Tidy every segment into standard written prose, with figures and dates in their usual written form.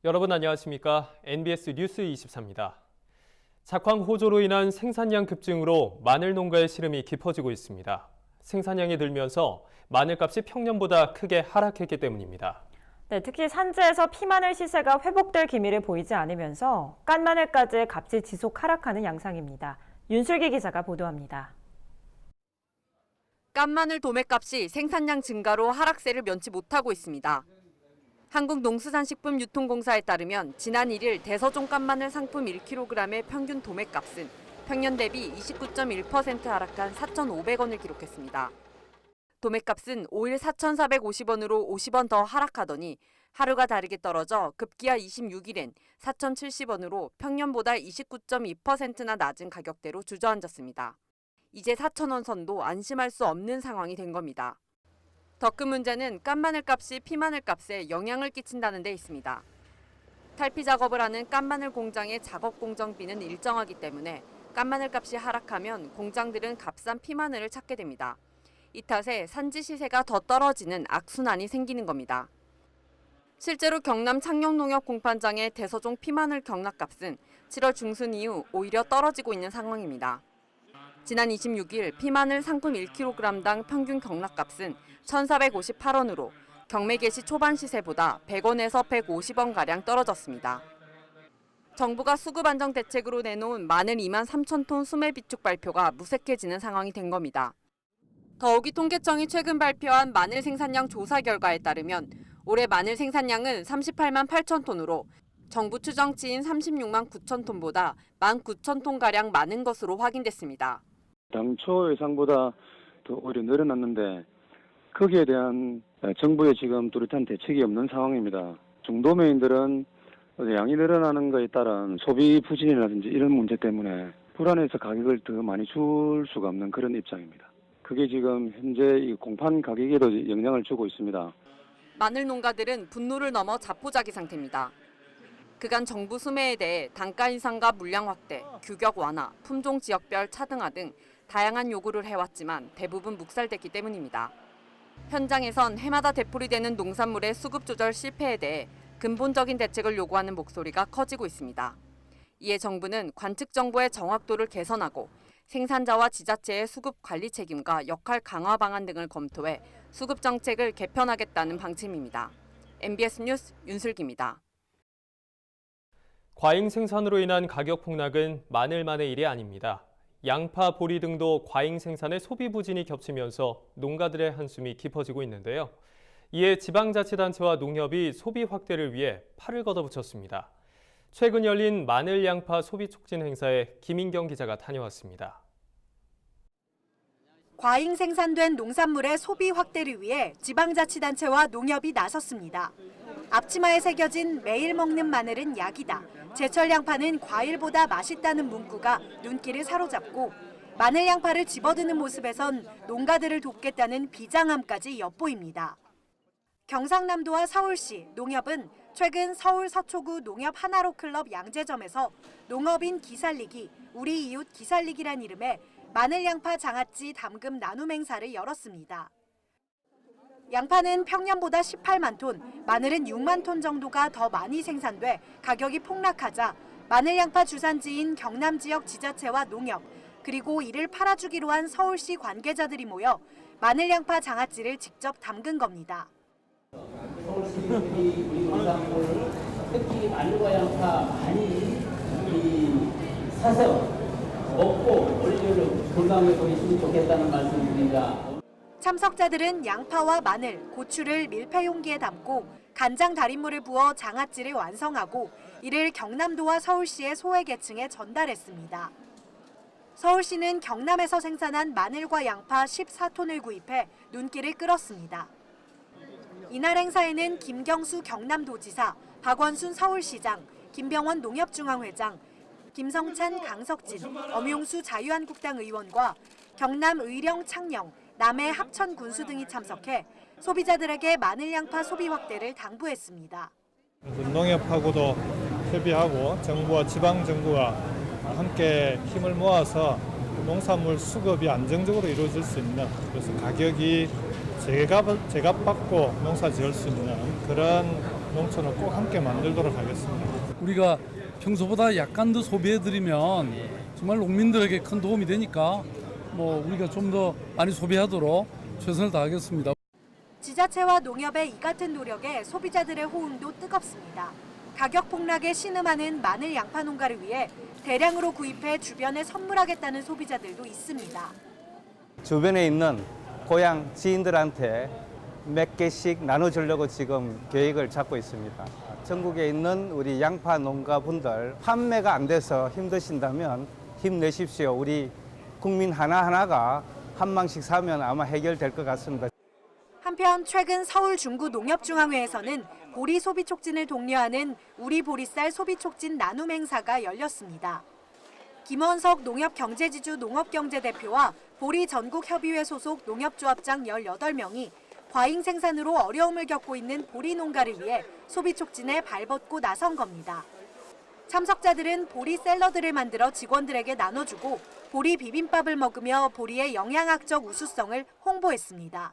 여러분 안녕하십니까? NBS 뉴스 24입니다. 작황 호조로 인한 생산량 급증으로 마늘 농가의 시름이 깊어지고 있습니다. 생산량이 늘면서 마늘값이 평년보다 크게 하락했기 때문입니다. 네, 특히 산지에서 피마늘 시세가 회복될 기미를 보이지 않으면서 깐마늘까지 값이 지속 하락하는 양상입니다. 윤슬기 기자가 보도합니다. 깐마늘 도매값이 생산량 증가로 하락세를 면치 못하고 있습니다. 한국농수산식품유통공사에 따르면 지난 1일 대서종 깐마늘 상품 1kg의 평균 도매값은 평년 대비 29.1% 하락한 4,500원을 기록했습니다. 도매값은 5일 4,450원으로 50원 더 하락하더니 하루가 다르게 떨어져 급기야 26일엔 4,070원으로 평년보다 29.2%나 낮은 가격대로 주저앉았습니다. 이제 4,000원 선도 안심할 수 없는 상황이 된 겁니다. 더 큰 문제는 깐마늘 값이 피마늘 값에 영향을 끼친다는 데 있습니다. 탈피 작업을 하는 깐마늘 공장의 작업 공정비는 일정하기 때문에 깐마늘 값이 하락하면 공장들은 값싼 피마늘을 찾게 됩니다. 이 탓에 산지 시세가 더 떨어지는 악순환이 생기는 겁니다. 실제로 경남 창녕농협 공판장의 대서종 피마늘 경락값은 7월 중순 이후 오히려 떨어지고 있는 상황입니다. 지난 26일 피마늘 상품 1kg당 평균 경락값은 1,458원으로 경매 개시 초반 시세보다 100원에서 150원가량 떨어졌습니다. 정부가 수급 안정 대책으로 내놓은 마늘 2만 3천 톤 수매 비축 발표가 무색해지는 상황이 된 겁니다. 더욱이 통계청이 최근 발표한 마늘 생산량 조사 결과에 따르면 올해 마늘 생산량은 38만 8천 톤으로 정부 추정치인 36만 9천 톤보다 1만 9천 톤가량 많은 것으로 확인됐습니다. 당초 예상보다 더 오히려 늘어났는데 거기에 대한 정부의 지금 뚜렷한 대책이 없는 상황입니다. 중도매인들은 양이 늘어나는 것에 따른 소비 부진이라든지 이런 문제 때문에 불안해서 가격을 더 많이 줄 수가 없는 그런 입장입니다. 그게 지금 현재 이 공판 가격에도 영향을 주고 있습니다. 마늘 농가들은 분노를 넘어 자포자기 상태입니다. 그간 정부 수매에 대해 단가 인상과 물량 확대, 규격 완화, 품종 지역별 차등화 등 다양한 요구를 해왔지만 대부분 묵살됐기 때문입니다. 현장에선 해마다 되풀이되는 농산물의 수급 조절 실패에 대해 근본적인 대책을 요구하는 목소리가 커지고 있습니다. 이에 정부는 관측 정보의 정확도를 개선하고 생산자와 지자체의 수급 관리 책임과 역할 강화 방안 등을 검토해 수급 정책을 개편하겠다는 방침입니다. MBS 뉴스 윤슬기입니다. 과잉 생산으로 인한 가격 폭락은 마늘만의 일이 아닙니다. 양파, 보리 등도 과잉 생산에 소비 부진이 겹치면서 농가들의 한숨이 깊어지고 있는데요. 이에 지방자치단체와 농협이 소비 확대를 위해 팔을 걷어붙였습니다. 최근 열린 마늘, 양파 소비 촉진 행사에 김인경 기자가 다녀왔습니다. 과잉 생산된 농산물의 소비 확대를 위해 지방자치단체와 농협이 나섰습니다. 앞치마에 새겨진 매일 먹는 마늘은 약이다. 제철 양파는 과일보다 맛있다는 문구가 눈길을 사로잡고 마늘 양파를 집어드는 모습에선 농가들을 돕겠다는 비장함까지 엿보입니다. 경상남도와 서울시, 농협은 최근 서울 서초구 농협 하나로 클럽 양재점에서 농업인 기살리기, 우리 이웃 기살리기란 이름의 마늘 양파 장아찌 담금 나눔 행사를 열었습니다. 양파는 평년보다 18만 톤, 마늘은 6만 톤 정도가 더 많이 생산돼 가격이 폭락하자 마늘 양파 주산지인 경남 지역 지자체와 농협, 그리고 이를 팔아주기로 한 서울시 관계자들이 모여 마늘 양파 장아찌를 직접 담근 겁니다. 서울시민들이 우리 농산물을 특히 마늘과 양파 많이 사서 먹고 원료를 건강해 보이시면 좋겠다는 말씀입니다. 참석자들은 양파와 마늘, 고추를 밀폐 용기에 담고 간장 달인물을 부어 장아찌를 완성하고 이를 경남도와 서울시의 소외계층에 전달했습니다. 서울시는 경남에서 생산한 마늘과 양파 14톤을 구입해 눈길을 끌었습니다. 이날 행사에는 김경수 경남도지사, 박원순 서울시장, 김병원 농협중앙회장, 김성찬 강석진, 엄용수 자유한국당 의원과 경남 의령 창녕, 남해 합천 군수 등이 참석해 소비자들에게 마늘 양파 소비 확대를 당부했습니다. 농협하고도 협의하고 정부와 지방정부가 함께 힘을 모아서 농산물 수급이 안정적으로 이루어질 수 있는, 그래서 가격이 제값받고 농사 지을 수 있는 그런 농촌을 꼭 함께 만들도록 하겠습니다. 우리가 평소보다 약간 더 소비해드리면 정말 농민들에게 큰 도움이 되니까 우리가 좀 더 많이 소비하도록 최선을 다하겠습니다. 지자체와 농협의 이 같은 노력에 소비자들의 호응도 뜨겁습니다. 가격 폭락에 신음하는 마늘 양파 농가를 위해 대량으로 구입해 주변에 선물하겠다는 소비자들도 있습니다. 주변에 있는 고향 지인들한테 몇 개씩 나눠주려고 지금 계획을 잡고 있습니다. 전국에 있는 우리 양파 농가분들 판매가 안 돼서 힘드신다면 힘내십시오. 우리 국민 하나하나가 한 망씩 사면 아마 해결될 것 같습니다. 한편 최근 서울 중구 농협중앙회에서는 보리 소비 촉진을 독려하는 우리 보리쌀 소비 촉진 나눔 행사가 열렸습니다. 김원석 농협경제지주 농업경제대표와 보리 전국협의회 소속 농협조합장 18명이 과잉 생산으로 어려움을 겪고 있는 보리 농가를 위해 소비 촉진에 발벗고 나선 겁니다. 참석자들은 보리 샐러드를 만들어 직원들에게 나눠주고 보리 비빔밥을 먹으며 보리의 영양학적 우수성을 홍보했습니다.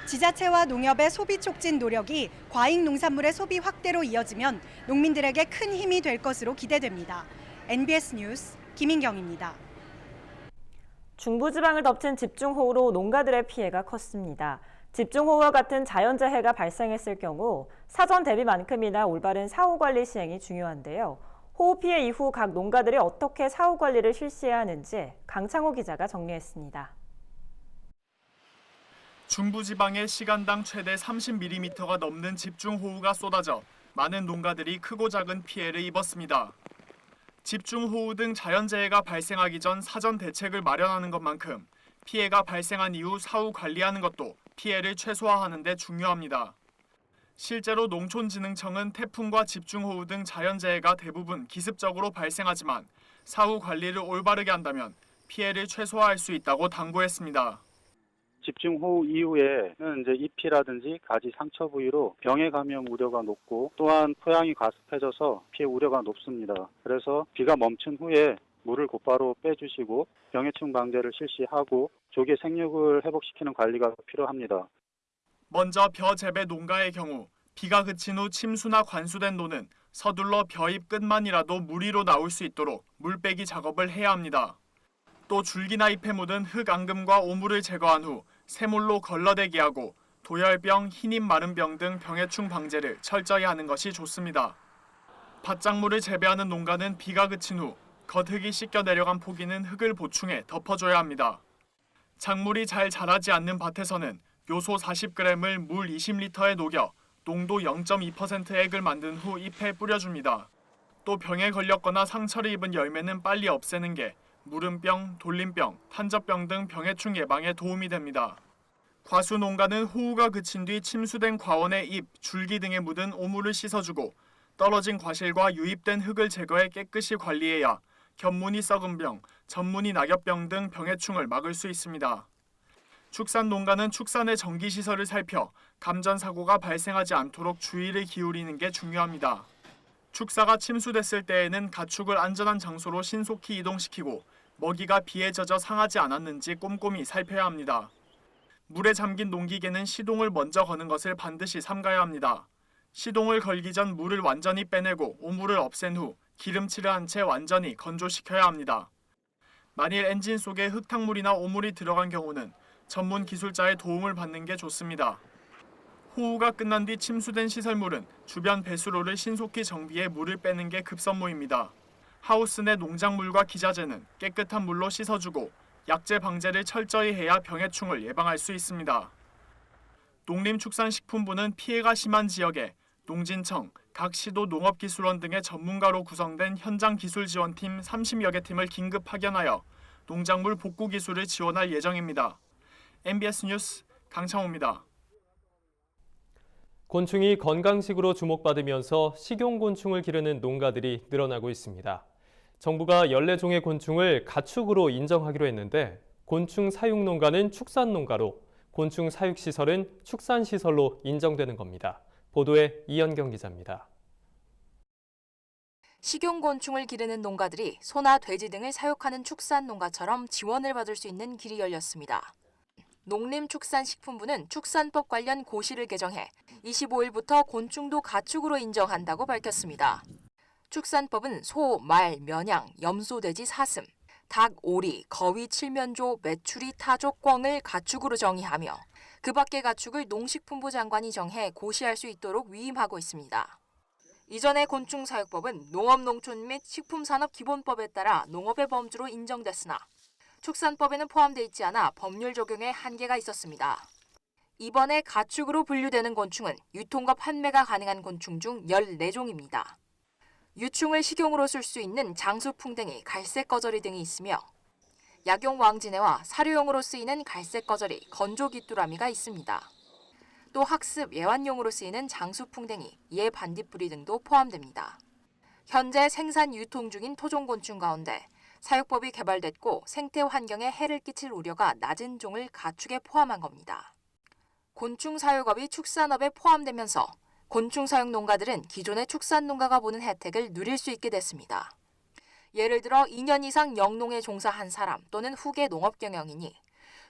지자체와 농협의 소비 촉진 노력이 과잉 농산물의 소비 확대로 이어지면 농민들에게 큰 힘이 될 것으로 기대됩니다. NBS 뉴스 김인경입니다. 중부지방을 덮친 집중호우로 농가들의 피해가 컸습니다. 집중호우와 같은 자연재해가 발생했을 경우 사전 대비만큼이나 올바른 사후관리 시행이 중요한데요. 호우 피해 이후 각 농가들이 어떻게 사후관리를 실시해야 하는지 강창호 기자가 정리했습니다. 중부지방에 시간당 최대 30mm가 넘는 집중호우가 쏟아져 많은 농가들이 크고 작은 피해를 입었습니다. 집중호우 등 자연재해가 발생하기 전 사전 대책을 마련하는 것만큼 피해가 발생한 이후 사후 관리하는 것도 피해를 최소화하는 데 중요합니다. 실제로 농촌진흥청은 태풍과 집중호우 등 자연재해가 대부분 기습적으로 발생하지만 사후 관리를 올바르게 한다면 피해를 최소화할 수 있다고 당부했습니다. 집중호우 이후에는 이제 잎이라든지 가지 상처 부위로 병의 감염 우려가 높고 또한 토양이 가습해져서 피해 우려가 높습니다. 그래서 비가 멈춘 후에 물을 곧바로 빼주시고 병해충 방제를 실시하고 조개 생육을 회복시키는 관리가 필요합니다. 먼저 벼 재배 농가의 경우 비가 그친 후 침수나 관수된 노는 서둘러 벼잎 끝만이라도 물 위로 나올 수 있도록 물 빼기 작업을 해야 합니다. 또 줄기나 잎에 묻은 흙, 앙금과 오물을 제거한 후 새물로 걸러대기 하고 도열병, 흰잎 마른병 등 병해충 방제를 철저히 하는 것이 좋습니다. 밭작물을 재배하는 농가는 비가 그친 후 겉흙이 씻겨 내려간 포기는 흙을 보충해 덮어줘야 합니다. 작물이 잘 자라지 않는 밭에서는 요소 40g을 물 20리터에 녹여 농도 0.2% 액을 만든 후 잎에 뿌려줍니다. 또 병에 걸렸거나 상처를 입은 열매는 빨리 없애는 게 무름병, 돌림병, 탄저병 등 병해충 예방에 도움이 됩니다. 과수 농가는 호우가 그친 뒤 침수된 과원의 잎, 줄기 등에 묻은 오물을 씻어주고 떨어진 과실과 유입된 흙을 제거해 깨끗이 관리해야 겹무늬 썩은 병, 전무늬 낙엽병 등 병해충을 막을 수 있습니다. 축산 농가는 축산의 정기시설을 살펴 감전 사고가 발생하지 않도록 주의를 기울이는 게 중요합니다. 축사가 침수됐을 때에는 가축을 안전한 장소로 신속히 이동시키고 먹이가 비에 젖어 상하지 않았는지 꼼꼼히 살펴야 합니다. 물에 잠긴 농기계는 시동을 먼저 거는 것을 반드시 삼가야 합니다. 시동을 걸기 전 물을 완전히 빼내고 오물을 없앤 후 기름칠을 한 채 완전히 건조시켜야 합니다. 만일 엔진 속에 흙탕물이나 오물이 들어간 경우는 전문 기술자의 도움을 받는 게 좋습니다. 호우가 끝난 뒤 침수된 시설물은 주변 배수로를 신속히 정비해 물을 빼는 게 급선무입니다. 하우스 내 농작물과 기자재는 깨끗한 물로 씻어주고 약재 방제를 철저히 해야 병해충을 예방할 수 있습니다. 농림축산식품부는 피해가 심한 지역에 농진청, 각 시도 농업기술원 등의 전문가로 구성된 현장기술지원팀 30여 개 팀을 긴급 파견하여 농작물 복구 기술을 지원할 예정입니다. MBS 뉴스 강창호입니다. 곤충이 건강식으로 주목받으면서 식용곤충을 기르는 농가들이 늘어나고 있습니다. 정부가 14종의 곤충을 가축으로 인정하기로 했는데 곤충 사육 농가는 축산 농가로, 곤충 사육 시설은 축산 시설로 인정되는 겁니다. 보도에 이현경 기자입니다. 식용곤충을 기르는 농가들이 소나 돼지 등을 사육하는 축산 농가처럼 지원을 받을 수 있는 길이 열렸습니다. 농림축산식품부는 축산법 관련 고시를 개정해 25일부터 곤충도 가축으로 인정한다고 밝혔습니다. 축산법은 소, 말, 면양, 염소, 돼지, 사슴, 닭, 오리, 거위, 칠면조, 메추리, 타조, 꿩을 가축으로 정의하며 그 밖의 가축을 농식품부 장관이 정해 고시할 수 있도록 위임하고 있습니다. 이전의 곤충사육법은 농업농촌 및 식품산업기본법에 따라 농업의 범주로 인정됐으나 축산법에는 포함돼 있지 않아 법률 적용에 한계가 있었습니다. 이번에 가축으로 분류되는 곤충은 유통과 판매가 가능한 곤충 중 14종입니다. 유충을 식용으로 쓸 수 있는 장수풍뎅이, 갈색거저리 등이 있으며 약용 왕지네와 사료용으로 쓰이는 갈색거저리, 건조귀뚜라미가 있습니다. 또 학습, 애완용으로 쓰이는 장수풍뎅이, 예반딧불이 등도 포함됩니다. 현재 생산 유통 중인 토종곤충 가운데 사육법이 개발됐고 생태 환경에 해를 끼칠 우려가 낮은 종을 가축에 포함한 겁니다. 곤충 사육업이 축산업에 포함되면서 곤충 사육 농가들은 기존의 축산 농가가 보는 혜택을 누릴 수 있게 됐습니다. 예를 들어 2년 이상 영농에 종사한 사람 또는 후계 농업 경영인이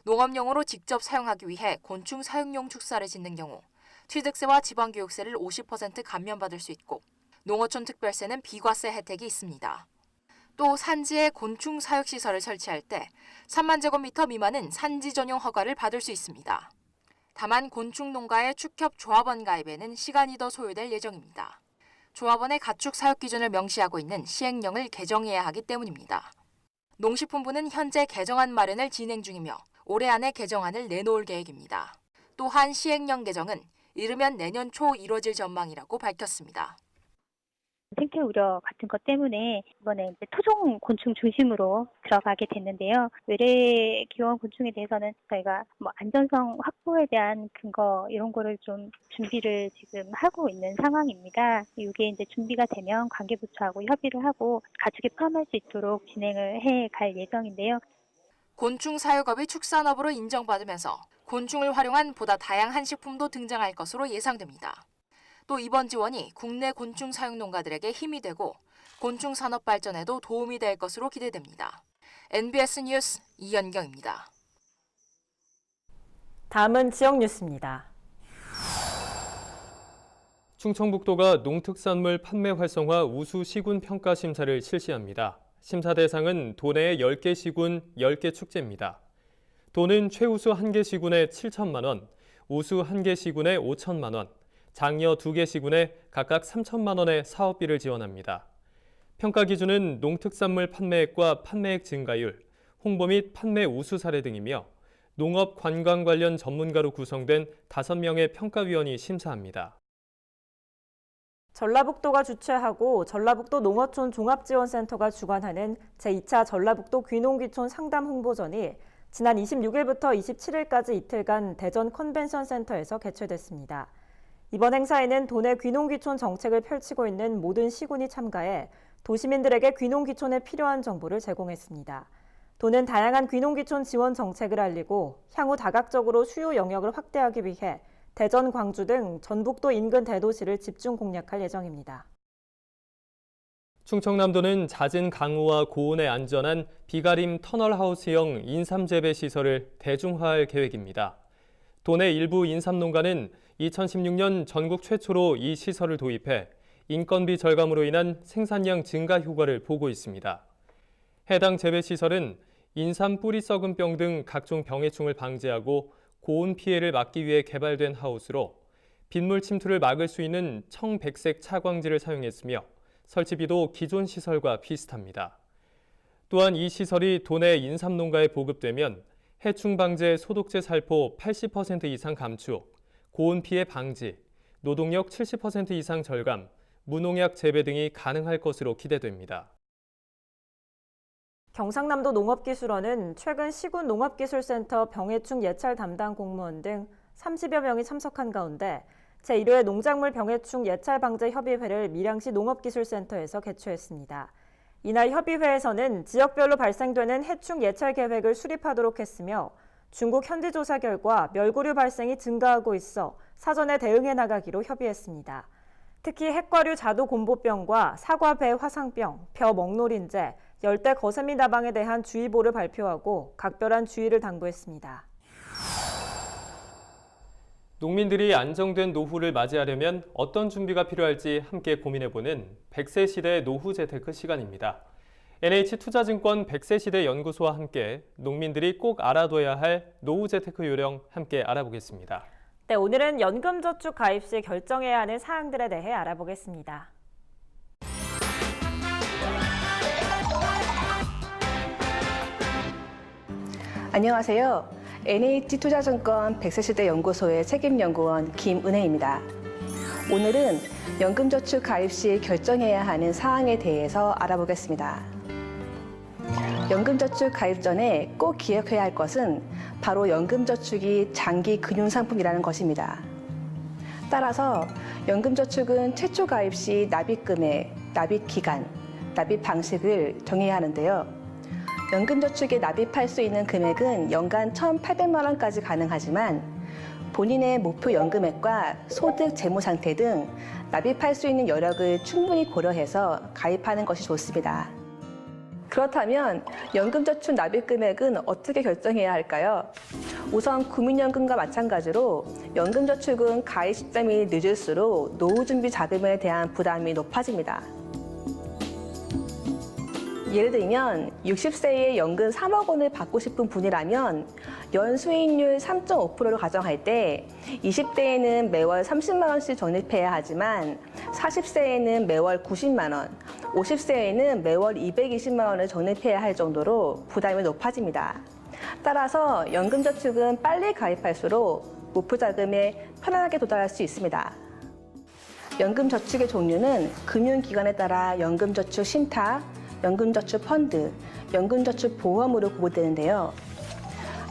농업용으로 직접 사용하기 위해 곤충 사육용 축사를 짓는 경우 취득세와 지방교육세를 50% 감면받을 수 있고 농어촌 특별세는 비과세 혜택이 있습니다. 또 산지에 곤충 사육시설을 설치할 때 3만 제곱미터 미만은 산지 전용 허가를 받을 수 있습니다. 다만 곤충 농가의 축협 조합원 가입에는 시간이 더 소요될 예정입니다. 조합원의 가축 사육 기준을 명시하고 있는 시행령을 개정해야 하기 때문입니다. 농식품부는 현재 개정안 마련을 진행 중이며 올해 안에 개정안을 내놓을 계획입니다. 또한 시행령 개정은 이르면 내년 초 이뤄질 전망이라고 밝혔습니다. 생태 우려 같은 것 때문에 이번에 이제 토종 곤충 중심으로 들어가게 됐는데요. 외래 기원 곤충에 대해서는 저희가 안전성 확보에 대한 근거 이런 거를 좀 준비를 지금 하고 있는 상황입니다. 이게 이제 준비가 되면 관계부처하고 협의를 하고 가축에 포함할 수 있도록 진행을 해 갈 예정인데요. 곤충 사육업이 축산업으로 인정받으면서 곤충을 활용한 보다 다양한 식품도 등장할 것으로 예상됩니다. 또 이번 지원이 국내 곤충 사육 농가들에게 힘이 되고 곤충 산업 발전에도 도움이 될 것으로 기대됩니다. NBS 뉴스 이연경입니다. 다음은 지역 뉴스입니다. 충청북도가 농특산물 판매 활성화 우수 시군 평가 심사를 실시합니다. 심사 대상은 도내의 10개 시군 10개 축제입니다. 도는 최우수 1개 시군에 7천만 원, 우수 1개 시군에 5천만 원, 장려 2개 시군에 각각 3천만 원의 사업비를 지원합니다. 평가 기준은 농특산물 판매액과 판매액 증가율, 홍보 및 판매 우수 사례 등이며 농업 관광 관련 전문가로 구성된 5명의 평가위원이 심사합니다. 전라북도가 주최하고 전라북도 농어촌 종합지원센터가 주관하는 제2차 전라북도 귀농귀촌 상담 홍보전이 지난 26일부터 27일까지 이틀간 대전 컨벤션 센터에서 개최됐습니다. 이번 행사에는 도내 귀농귀촌 정책을 펼치고 있는 모든 시군이 참가해 도시민들에게 귀농귀촌에 필요한 정보를 제공했습니다. 도는 다양한 귀농귀촌 지원 정책을 알리고 향후 다각적으로 수요 영역을 확대하기 위해 대전, 광주 등 전북도 인근 대도시를 집중 공략할 예정입니다. 충청남도는 잦은 강우와 고온에 안전한 비가림 터널하우스형 인삼재배 시설을 대중화할 계획입니다. 도내 일부 인삼농가는 2016년 전국 최초로 이 시설을 도입해 인건비 절감으로 인한 생산량 증가 효과를 보고 있습니다. 해당 재배시설은 인삼 뿌리 썩은 병 등 각종 병해충을 방지하고 고온 피해를 막기 위해 개발된 하우스로 빗물 침투를 막을 수 있는 청백색 차광지를 사용했으며 설치비도 기존 시설과 비슷합니다. 또한 이 시설이 도내 인삼농가에 보급되면 해충 방제 소독제 살포 80% 이상 감축, 고온 피해 방지, 노동력 70% 이상 절감, 무농약 재배 등이 가능할 것으로 기대됩니다. 경상남도 농업기술원은 최근 시군 농업기술센터 병해충 예찰 담당 공무원 등 30여 명이 참석한 가운데 제1회 농작물 병해충 예찰 방제 협의회를 밀양시 농업기술센터에서 개최했습니다. 이날 협의회에서는 지역별로 발생되는 해충 예찰 계획을 수립하도록 했으며 중국 현지 조사 결과 멸구류 발생이 증가하고 있어 사전에 대응해 나가기로 협의했습니다. 특히 핵과류 자두곰보병과 사과배 화상병, 벼 먹노린재, 열대 거세미 나방에 대한 주의보를 발표하고 각별한 주의를 당부했습니다. 농민들이 안정된 노후를 맞이하려면 어떤 준비가 필요할지 함께 고민해보는 100세 시대 노후 재테크 시간입니다. NH투자증권 100세 시대 연구소와 함께 농민들이 꼭 알아둬야 할 노후 재테크 요령 함께 알아보겠습니다. 네, 오늘은 연금저축 가입 시 결정해야 하는 사항들에 대해 알아보겠습니다. 안녕하세요. NH투자증권 100세 시대 연구소의 책임연구원 김은혜입니다. 오늘은 연금저축 가입 시 결정해야 하는 사항에 대해서 알아보겠습니다. 연금저축 가입 전에 꼭 기억해야 할 것은 바로 연금저축이 장기 금융상품이라는 것입니다. 따라서 연금저축은 최초 가입 시 납입금액, 납입기간, 납입 방식을 정해야 하는데요. 연금저축에 납입할 수 있는 금액은 연간 1,800만 원까지 가능하지만 본인의 목표 연금액과 소득, 재무 상태 등 납입할 수 있는 여력을 충분히 고려해서 가입하는 것이 좋습니다. 그렇다면 연금저축 납입 금액은 어떻게 결정해야 할까요? 우선 국민연금과 마찬가지로 연금저축은 가입 시점이 늦을수록 노후준비 자금에 대한 부담이 높아집니다. 예를 들면 60세에 연금 3억 원을 받고 싶은 분이라면 연수익률 3.5%를 가정할 때 20대에는 매월 30만 원씩 적립해야 하지만 40세에는 매월 90만 원, 50세에는 매월 220만 원을 적립해야 할 정도로 부담이 높아집니다. 따라서 연금저축은 빨리 가입할수록 목표 자금에 편안하게 도달할 수 있습니다. 연금저축의 종류는 금융기관에 따라 연금저축 신탁, 연금저축 펀드, 연금저축 보험으로 구분되는데요.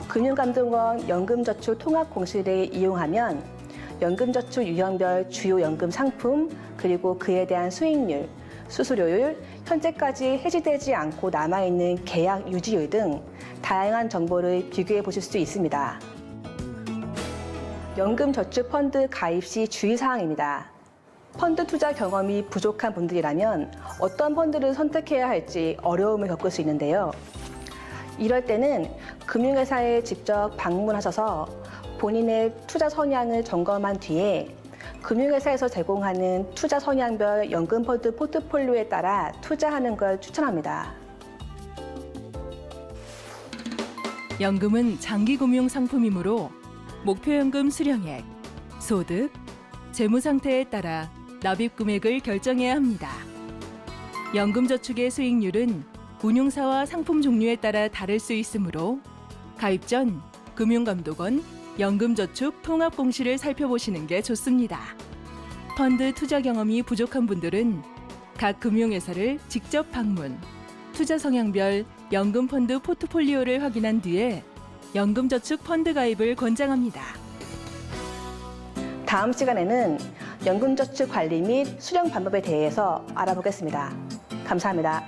금융감독원 연금저축 통합공시를 이용하면 연금저축 유형별 주요 연금 상품, 그리고 그에 대한 수익률, 수수료율, 현재까지 해지되지 않고 남아있는 계약 유지율 등 다양한 정보를 비교해 보실 수 있습니다. 연금저축 펀드 가입 시 주의사항입니다. 펀드 투자 경험이 부족한 분들이라면 어떤 펀드를 선택해야 할지 어려움을 겪을 수 있는데요. 이럴 때는 금융회사에 직접 방문하셔서 본인의 투자 성향을 점검한 뒤에 금융회사에서 제공하는 투자 성향별 연금펀드 포트폴리오에 따라 투자하는 걸 추천합니다. 연금은 장기금융 상품이므로 목표연금 수령액, 소득, 재무 상태에 따라 납입 금액을 결정해야 합니다. 연금저축의 수익률은 운용사와 상품 종류에 따라 다를 수 있으므로 가입 전 금융감독원 연금저축 통합공시를 살펴보시는 게 좋습니다. 펀드 투자 경험이 부족한 분들은 각 금융회사를 직접 방문, 투자 성향별 연금펀드 포트폴리오를 확인한 뒤에 연금저축 펀드 가입을 권장합니다. 다음 시간에는 연금저축 관리 및 수령 방법에 대해서 알아보겠습니다. 감사합니다.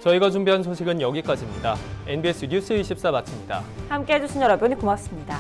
저희가 준비한 소식은 여기까지입니다. NBS 뉴스 24 마칩니다. 함께해 주신 여러분 고맙습니다.